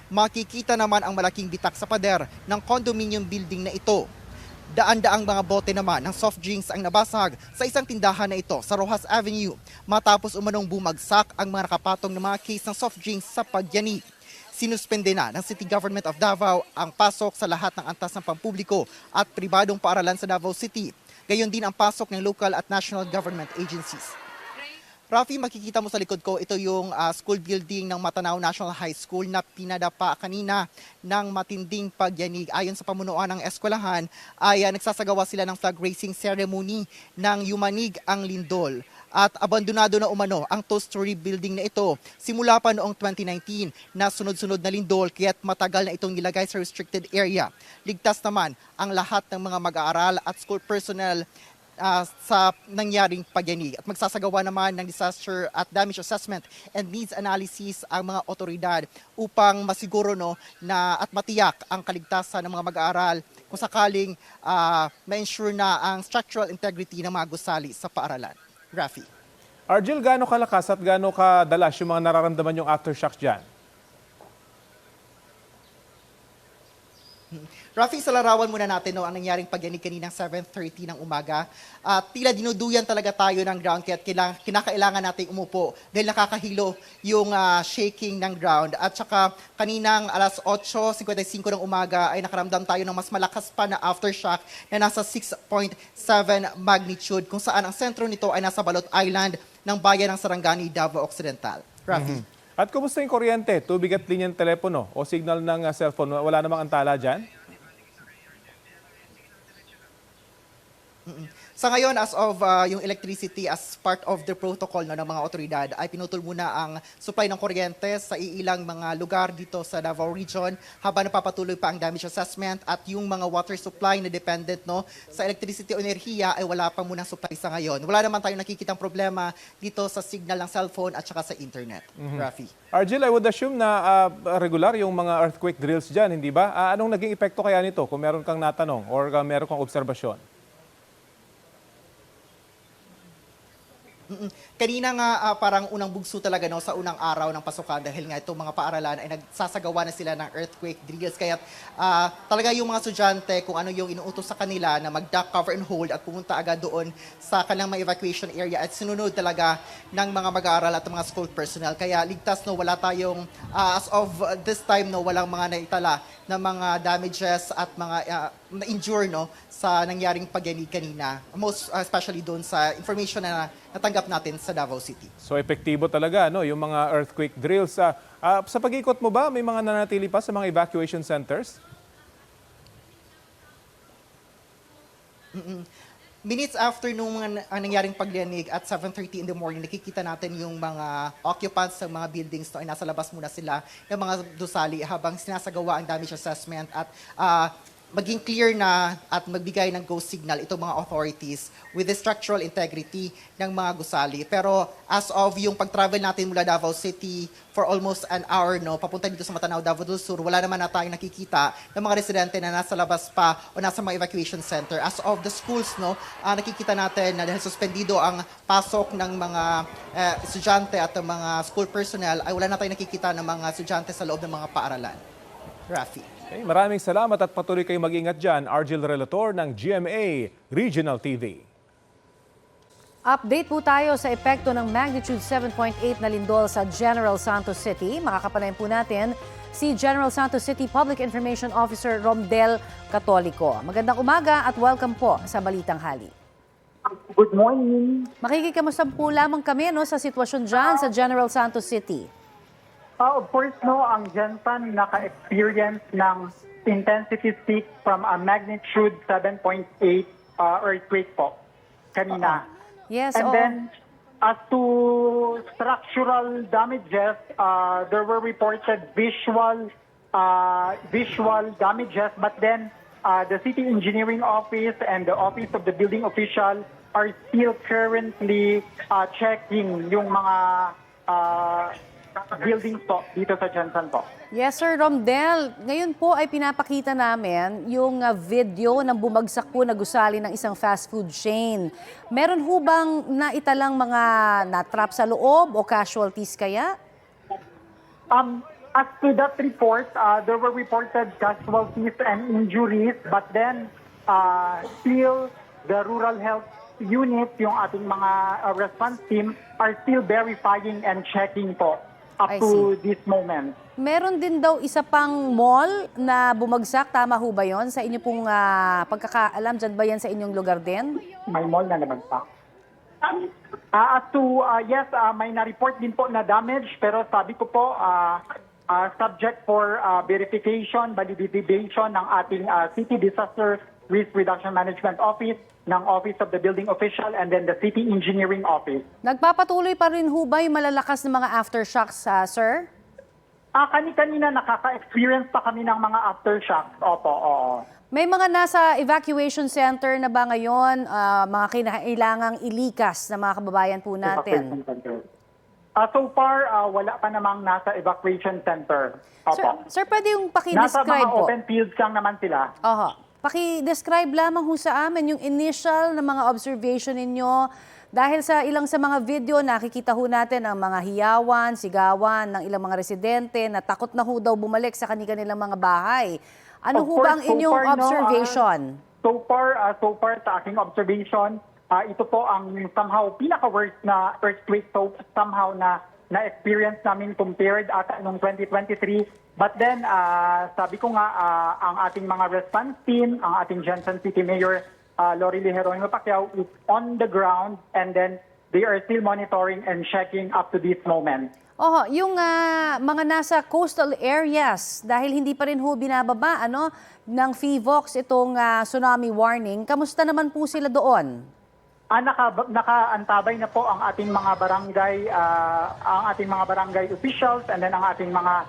Makikita naman ang malaking bitak sa pader ng condominium building na ito. Daan-daang mga bote naman ng soft drinks ang nabasag sa isang tindahan na ito sa Rojas Avenue matapos umanong bumagsak ang mga nakapatong na mga case ng soft drinks sa pagyanig. Sinuspende na ng City Government of Davao ang pasok sa lahat ng antas ng pampubliko at pribadong paaralan sa Davao City. Gayon din ang pasok ng local at national government agencies. Rafi, makikita mo sa likod ko, ito yung school building ng Matanao National High School na pinadapa kanina ng matinding pagyanig. Ayon sa pamunuan ng eskwelahan, ay nagsasagawa sila ng flag raising ceremony ng Yumanig ang Lindol. At abandonado na umano ang two-story building na ito simula pa noong 2019 na sunod-sunod na lindol kaya't matagal na itong nilagay sa restricted area. Ligtas naman ang lahat ng mga mag-aaral at school personnel sa nangyaring pagyanig at magsasagawa naman ng disaster at damage assessment and needs analysis ang mga otoridad upang masiguro na at matiyak ang kaligtasan ng mga mag-aaral kung sakaling ma-ensure na ang structural integrity ng mga gusali sa paaralan. Rafi. Argel, gaano kalakas at gaano kadalas yung mga nararamdaman yung aftershocks dyan? Rafi, sa larawan muna natin ang nangyaring pagyanig kaninang 7:30 ng umaga. Tila dinuduyan talaga tayo ng ground kaya kinakailangan natin umupo dahil nakakahilo yung shaking ng ground. At saka kaninang alas 8:55 ng umaga ay nakaramdam tayo ng mas malakas pa na aftershock na nasa 6.7 magnitude kung saan ang sentro nito ay nasa Balot Island ng bayan ng Sarangani, Davao Occidental. Rafi. At kumusta yung kuryente, tubig at linyang telepono o signal ng cellphone? Wala namang antala dyan? Sa ngayon, as of yung electricity as part of the protocol ng mga otoridad, ay pinutol muna ang supply ng kuryente sa iilang mga lugar dito sa Davao Region habang napapatuloy pa ang damage assessment at yung mga water supply na dependent sa electricity o enerhiya ay wala pa muna supply sa ngayon. Wala naman tayong nakikitang problema dito sa signal ng cellphone at saka sa internet. Rafi. Argel, I would assume na regular yung mga earthquake drills dyan, hindi ba? Anong naging epekto kaya nito kung meron kang natanong or meron kang obserbasyon? Kanina nga parang unang bugso talaga sa unang araw ng pasukan dahil nga itong mga paaralan ay nagsasagawa na sila ng earthquake drills. Kaya talaga yung mga estudyante kung ano yung inuutos sa kanila na mag-duck, cover and hold at pumunta agad doon sa kanilang mga evacuation area at sinunod talaga ng mga mag-aaral at mga school personnel. Kaya ligtas wala tayong as of this time walang mga naitala na mga damages at mga na-injure sa nangyaring pagyanig kanina. Most especially doon sa information na natanggap natin sa Davao City. So epektibo talaga yung mga earthquake drills. Sa pag-ikot mo ba, may mga nanatili pa sa mga evacuation centers? Minutes after nung nangyaring pagyanig at 7:30 in the morning, nakikita natin yung mga occupants ng mga buildings ay nasa labas muna sila ng mga dusali habang sinasagawa ang damage assessment at maging clear na at magbigay ng go signal itong mga authorities with the structural integrity ng mga gusali. Pero as of yung pag-travel natin mula Davao City for almost an hour, no, papunta dito sa Matanao, Davao del Sur, wala naman na tayong nakikita ng mga residente na nasa labas pa o nasa mga evacuation center. As of the schools, no, nakikita natin na dahil suspendido ang pasok ng mga estudyante at ng mga school personnel, ay wala na tayong nakikita ng mga estudyante sa loob ng mga paaralan. Rafi. Okay, maraming salamat at patuloy kayong mag-ingat dyan. Argel Relator ng GMA Regional TV. Update po tayo sa epekto ng magnitude 7.8 na lindol sa General Santos City. Makakapanayin po natin si General Santos City Public Information Officer Romdel Catolico. Magandang umaga at welcome po sa Balitang Hali. Good morning. Makikikamusta po lamang kami sa sitwasyon dyan sa General Santos City. Of course, no, ang Gensan naka-experience ng intensity peak from a magnitude 7.8 earthquake po kanina. Yes, And then, as to structural damages, there were reported visual damages, but then the City Engineering Office and the Office of the Building Official are still currently checking yung mga buildings po dito sa Gensan po. Yes, Sir Romdel. Ngayon po ay pinapakita namin yung video ng bumagsak po na gusali ng isang fast food chain. Meron ho bang naitalang mga natrap sa loob o casualties kaya? As to that report, there were reported casualties and injuries, but then still the Rural Health Unit, yung ating mga response team, are still verifying and checking po up to this moment. Meron din daw isa pang mall na bumagsak. Tama ho ba yun? Sa inyo pong pagkakaalam, dyan ba yan sa inyong lugar din? May mall na nabagsak. Yes, may na-report din po na damage, pero sabi ko po, subject for verification, validation ng ating City Disaster Risk Reduction Management Office, ng Office of the Building Official, and then the City Engineering Office. Nagpapatuloy pa rin ho ba yung malalakas na mga aftershocks, sir? Kanina nakaka-experience pa kami ng mga aftershocks. Opo, oo. May mga nasa evacuation center na ba ngayon, mga kinakailangang ilikas na mga kababayan po natin? So far, wala pa namang nasa evacuation center. Opo. Sir, pwede yung Nasa paki-describe mga po? open fields lang naman sila. Paki-describe lamang ho sa amin yung initial na mga observation ninyo. Dahil sa ilang sa mga video, nakikita ho natin ang mga hiyawan, sigawan ng ilang mga residente na takot na ho daw bumalik sa kanilang mga bahay. Ano ho ba ang inyong observation? So far, sa aking observation, ito po ang somehow pinaka-worst na earthquake somehow na na-experience namin compared ata noong 2023. But then, sabi ko nga, ang ating mga response team, ang ating Gensan City Mayor, Lori Jeronimo Pacquiao, is on the ground, and then they are still monitoring and checking up to this moment. Yung mga nasa coastal areas, dahil hindi pa rin ho binababa ng FIVOX itong tsunami warning, kamusta naman po sila doon? Nakaantabay na po ang ating mga barangay officials, and then ang ating mga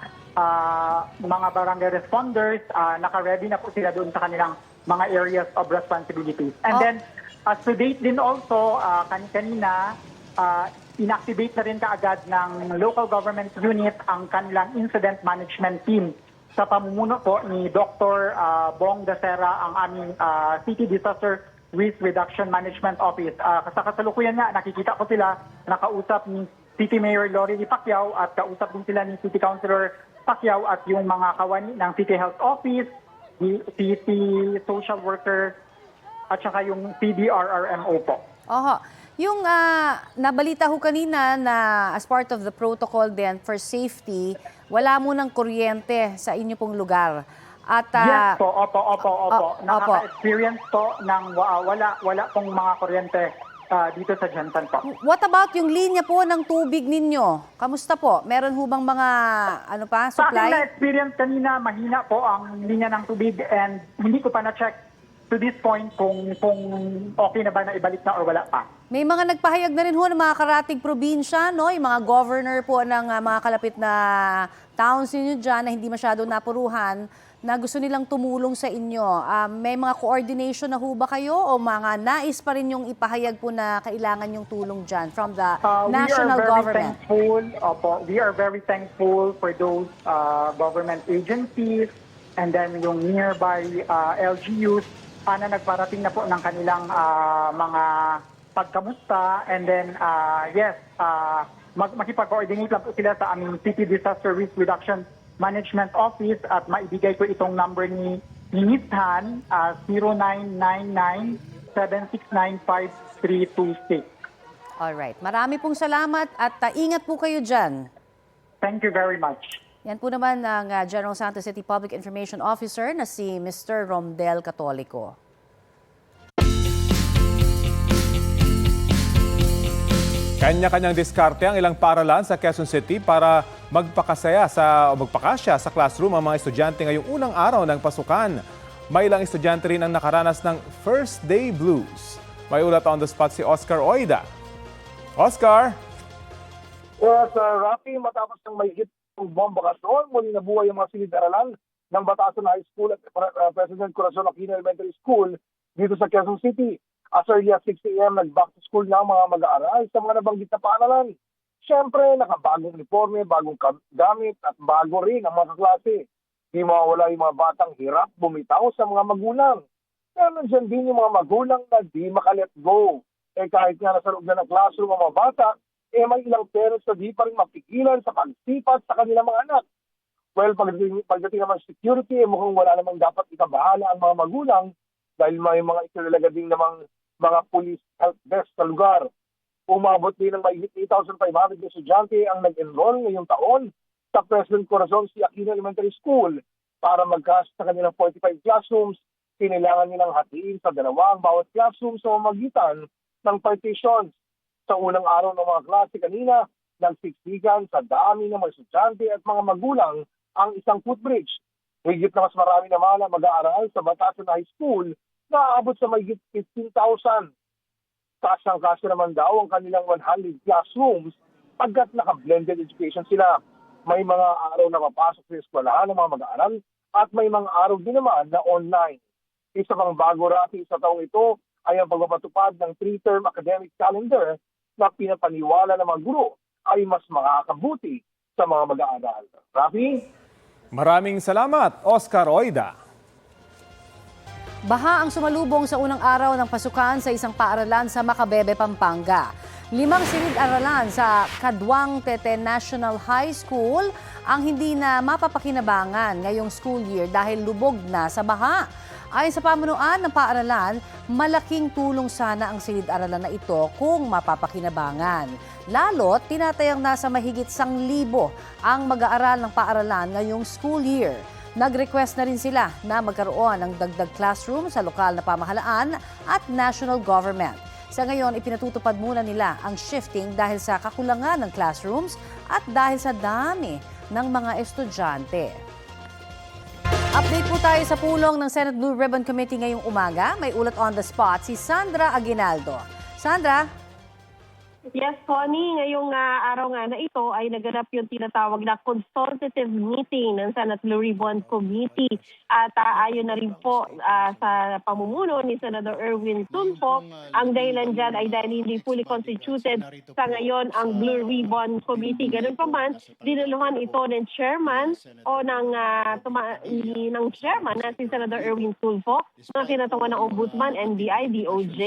barangay responders. Naka-ready na po sila doon sa kanilang mga areas of responsibilities. And then, to date din also, kanina, inactivate na rin kaagad ng local government unit ang kanilang incident management team sa pamumuno po ni Dr. Bong Dasera, ang aming City Disaster Risk Reduction Management Office. Sa kasalukuyan nga, nakikita ko sila, nakausap ni City Mayor Lori Pacquiao at kausap din sila ni City Councilor Pacquiao at yung mga kawani ng City Health Office, City Social Worker, at saka yung CDRRMO po. Yung nabalita ho kanina na as part of the protocol din for safety, wala munang kuryente sa inyo pong lugar. At, yes po, opo. Nakaka-experience po ng wala pong mga kuryente dito sa Gensan po. What about yung linya po ng tubig ninyo? Kamusta po? Meron ho bang mga supply? Sa akin na-experience kanina, mahina po ang linya ng tubig, and hindi ko pa na-check to this point kung okay na ba na ibalik na or wala pa. May mga nagpahayag na rin ho ng mga karatig probinsya, no? Yung mga governor po ng mga kalapit na towns ninyo dyan na hindi masyadong napuruhan, na gusto nilang tumulong sa inyo. May mga coordination na ho ba kayo o mga nais pa rin yung ipahayag po na kailangan yung tulong dyan from the national government? We are very thankful for those government agencies and then yung nearby LGUs na nagparating na po ng kanilang mga pagkamusta. And then, makipag-coordinate lang po sila sa aming City Disaster Risk Reduction Management Office at maibigay ko itong number ni Nishan 0999-7695326. Alright. Marami pong salamat at ingat po kayo dyan. Thank you very much. Yan po naman ang General Santos City Public Information Officer na si Mr. Romdel Catolico. Kanya-kanyang diskarte ang ilang paaralan sa Quezon City para magpakasya sa classroom ang mga estudyante ngayong unang araw ng pasukan. May ilang estudyante rin ang nakaranas ng first day blues. May ulat on the spot si Oscar Oida. Oscar! Yes, Rafi, matapos ng may hit ng buwang bakasyon, muli nabuhay ang mga silid-aralan ng Batasan High School at President Corazon Aquino Elementary School dito sa Quezon City. As early as 6 a.m., nag-back to school na ang mga mag-aaral sa mga nabanggit na paaralan. Siyempre, nakabagong uniforme, bagong gamit at bago rin ang mga kaklase. Di mawawala yung mga batang hirap bumitaw sa mga magulang. Pero nandiyan din yung mga magulang na di makalet go. Kahit nga nasa loob na ng classroom ang mga bata, may ilang parents na di pa rin mapigilan sa pagsipat sa kanilang mga anak. Well, pagdating naman security, mukhang wala namang dapat ikabahala ang mga magulang dahil may mga itinalaga din namang mga police help desk sa lugar. Umabot din ng mahigit 8,500 estudyante ang nag-enroll ngayong taon sa President Corazon C. Aquino Elementary School para magkasya sa kanilang 45 classrooms. Kailangan nilang hatiin sa dalawang bawat classroom sa mamagitan ng partitions. Sa unang araw ng mga klase kanina, nagsiksikan sa dami ng mga estudyante at mga magulang ang isang footbridge. Higit na mas marami naman ang mag-aaral sa Batasan High School na aabot sa mahigit 15,000. Kasang-kasya naman daw ang kanilang 100 classrooms pagkat naka-blended education sila. May mga araw na papasok sa eskwelahan ng mga mag-aaral at may mga araw din naman na online. Isa pang bago, Rafi, sa taong ito ay ang pagpapatupad ng 3-term academic calendar na pinapaniwala ng mga guro ay mas makakabuti sa mga mag-aaral. Rafi? Maraming salamat, Oscar Oida. Baha ang sumalubong sa unang araw ng pasukan sa isang paaralan sa Macabebe, Pampanga. 5 silid-aralan sa Kadwang Tete National High School ang hindi na mapapakinabangan ngayong school year dahil lubog na sa baha. Ayon sa pamunuan ng paaralan, malaking tulong sana ang silid-aralan na ito kung mapapakinabangan. Lalo't tinatayang nasa mahigit 1,000 ang mag-aaral ng paaralan ngayong school year. Nag-request na rin sila na magkaroon ng dagdag classroom sa lokal na pamahalaan at national government. Sa ngayon, ipinatutupad muna nila ang shifting dahil sa kakulangan ng classrooms at dahil sa dami ng mga estudyante. Update po tayo sa pulong ng Senate Blue Ribbon Committee ngayong umaga. May ulat on the spot si Sandra Aguinaldo. Sandra? Yes, Connie, ngayong araw nga na ito ay naganap yung tinatawag na consultative meeting ng Senate Blue Ribbon Committee. At ayon na rin po sa pamumuno ni Senator Erwin Tulfo, ang dahilan dyan ay dahil hindi fully constituted sa ngayon ang Blue Ribbon Committee. Ganun pa man, dinaluhan ito ng chairman o ng chairman na si Senator Erwin Tulfo, na kinatawan ng Ombudsman, NBI, DOJ,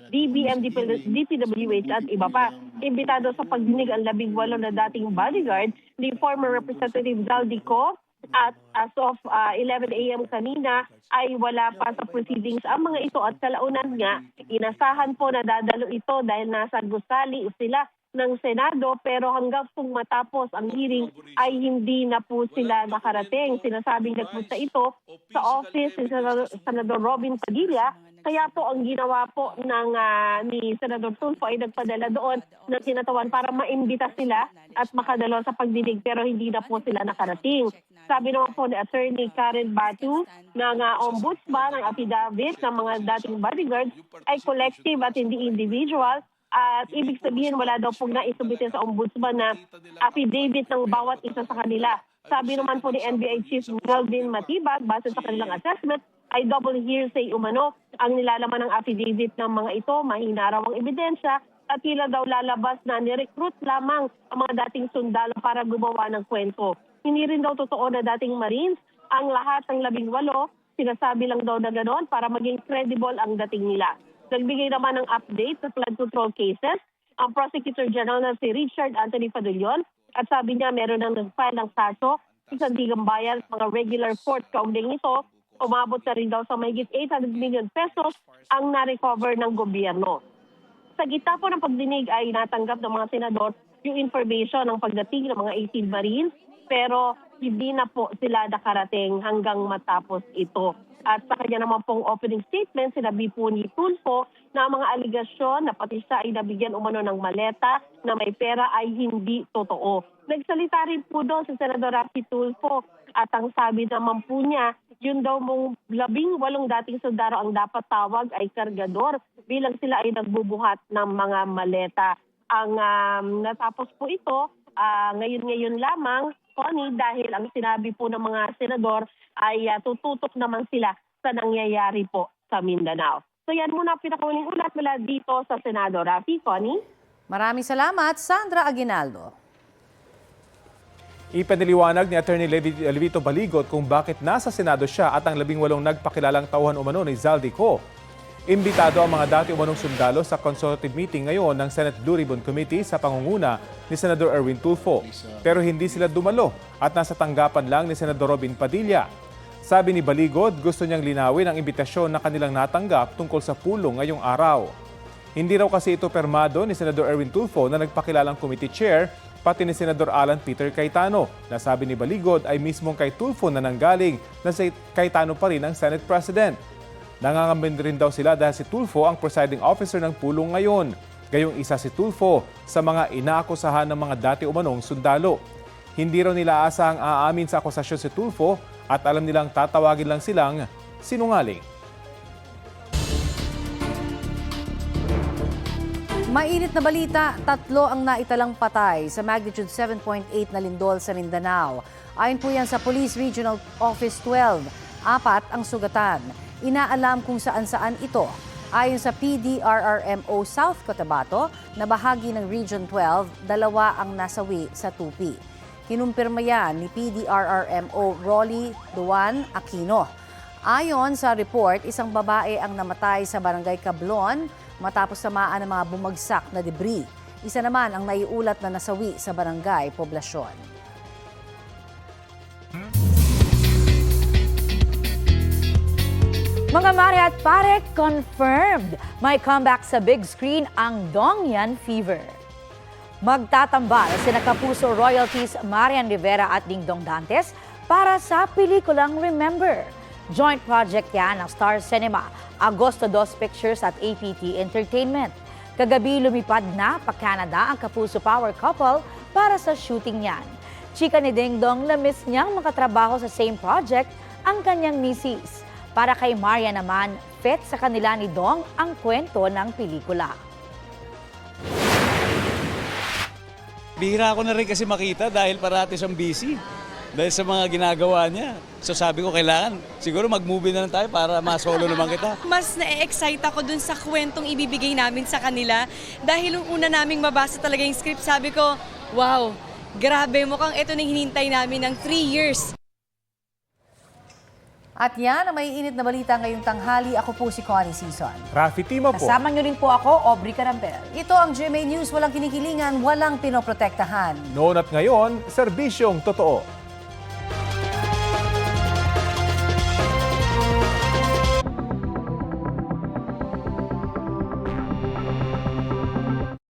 DBM, DPWH at iba pa. Imbitado sa pagdinig ang 18 na dating bodyguard ni former Representative Zaldico at as of 11 a.m. kanina ay wala pa sa proceedings ang mga ito at kalaunan nga inasahan po na dadalo ito dahil nasa gusali sila ng Senado pero hanggang kung matapos ang hearing ay hindi na po sila nakarating. Sinasabing nagpunta ito sa office ni Senador Robin Padilla. Kaya po ang ginawa po ni Senador Tulfo ay nagpadala doon ng tinatawan para maimbita sila at makadalo sa pagdinig pero hindi na po sila nakarating. Sabi naman po ni Attorney Karen Batu ng Ombudsman, ang affidavit ng mga dating bodyguards ay collective at hindi individual. At ibig sabihin wala daw pong naisubitin sa Ombudsman na affidavit ng bawat isa sa kanila. Sabi naman po ni NBI Chief Melvin Matibag, base sa kanilang assessment, ay double hearsay umano ang nilalaman ng affidavit ng mga ito, mahina raw ang ebidensya at tila daw lalabas na nirecruit lamang ang mga dating sundalo para gumawa ng kwento. Hindi rin daw totoo na dating Marines ang lahat ng 18, sinasabi lang daw na gano'n para maging credible ang dating nila. Nagbigay naman ng update sa flood control cases ang Prosecutor General na si Richard Anthony Padulyon at sabi niya meron nang nag-file ng kaso sa Sandigan Bayan sa mga regular court kaugnay nito. Umabot na rin daw sa mahigit 800 million pesos ang na-recover ng gobyerno. Sa gitna po ng pagdinig ay natanggap ng mga senador yung information ng pagdating ng mga 18 Marines pero hindi na po sila nakarating hanggang matapos ito. At sa kanya naman pong opening statement, sinabi po ni Tulfo na ang mga aligasyon na pati siya ay nabigyan umano ng maleta na may pera ay hindi totoo. Nagsalita rin po doon si Senador Rafi Tulfo at ang sabi naman po niya, yun daw mong 18 dating sundalo ang dapat tawag ay kargador bilang sila ay nagbubuhat ng mga maleta. Ang natapos po ito, ngayon lamang, Connie, dahil ang sinabi po ng mga senador ay tututok naman sila sa nangyayari po sa Mindanao. So yan muna ang pinakauling ulat mula dito sa Senado. Rafi, Connie? Maraming salamat, Sandra Aguinaldo. Ipiniliwanag ni Attorney Levito Baligot kung bakit nasa Senado siya at ang 18 nagpakilalang tauhan umano ni Zaldico. Imbitado ang mga dati umanong sundalo sa consultative meeting ngayon ng Senate Blue Ribbon Committee sa pangunguna ni Senador Erwin Tulfo. Pero hindi sila dumalo at nasa tanggapan lang ni Senador Robin Padilla. Sabi ni Baligot, gusto niyang linawin ang imbitasyon na kanilang natanggap tungkol sa pulong ngayong araw. Hindi raw kasi ito permado ni Senador Erwin Tulfo na nagpakilalang committee chair pati ni Senador Alan Peter Cayetano na sabi ni Baligot ay mismong kay Tulfo na nanggaling na si Cayetano pa rin ang Senate President. Nangangambin rin daw sila dahil si Tulfo ang presiding officer ng pulong ngayon. Gayong isa si Tulfo sa mga inaakusahan ng mga dati umanong sundalo. Hindi raw nila asahang aamin sa akusasyon si Tulfo at alam nilang tatawagin lang silang sinungaling. Mainit na balita, 3 ang naitalang patay sa magnitude 7.8 na lindol sa Mindanao. Ayon po yan sa Police Regional Office 12, 4 ang sugatan. Inaalam kung saan-saan ito. Ayon sa PDRRMO South Cotabato, na bahagi ng Region 12, 2 ang nasawi sa tupi. Kinumpirma yan ni PDRRMO Rolly Duan Aquino. Ayon sa report, isang babae ang namatay sa Barangay Cablon matapos samaan ng mga bumagsak na debris. Isa naman ang naiulat na nasawi sa Barangay Poblasyon. Mga mare at pare, confirmed! May comeback sa big screen ang Dongyan Fever. Magtatambal sina Kapuso Royalties Marian Rivera at Dingdong Dantes para sa pelikulang Remember. Joint project yan ng Star Cinema, Agosto 2 Pictures at APT Entertainment. Kagabi lumipad na pa Canada ang Kapuso Power Couple para sa shooting niyan. Chika ni Dingdong na miss niyang makatrabaho sa same project ang kanyang misis. Para kay Maria naman, fit sa kanila ni Dong ang kwento ng pelikula. Bihira ako na rin kasi makita dahil parati siyang busy. Dahil sa mga ginagawa niya. So sabi ko kailangan, siguro mag-movie na lang tayo para ma-solo naman kita. Mas na-excite ako dun sa kwentong ibibigay namin sa kanila. Dahil nung una naming mabasa talaga yung script, sabi ko, wow, grabe, mukhang ito na hinintay namin ng 3 years. At yan ang may init na balita ngayong tanghali. Ako po si Connie Sison. Rafi Timo po. Kasama niyo rin po ako, Aubrey Carampel. Ito ang GMA News, walang kinikilingan, walang pinoprotektahan. Noon at ngayon, serbisyong totoo.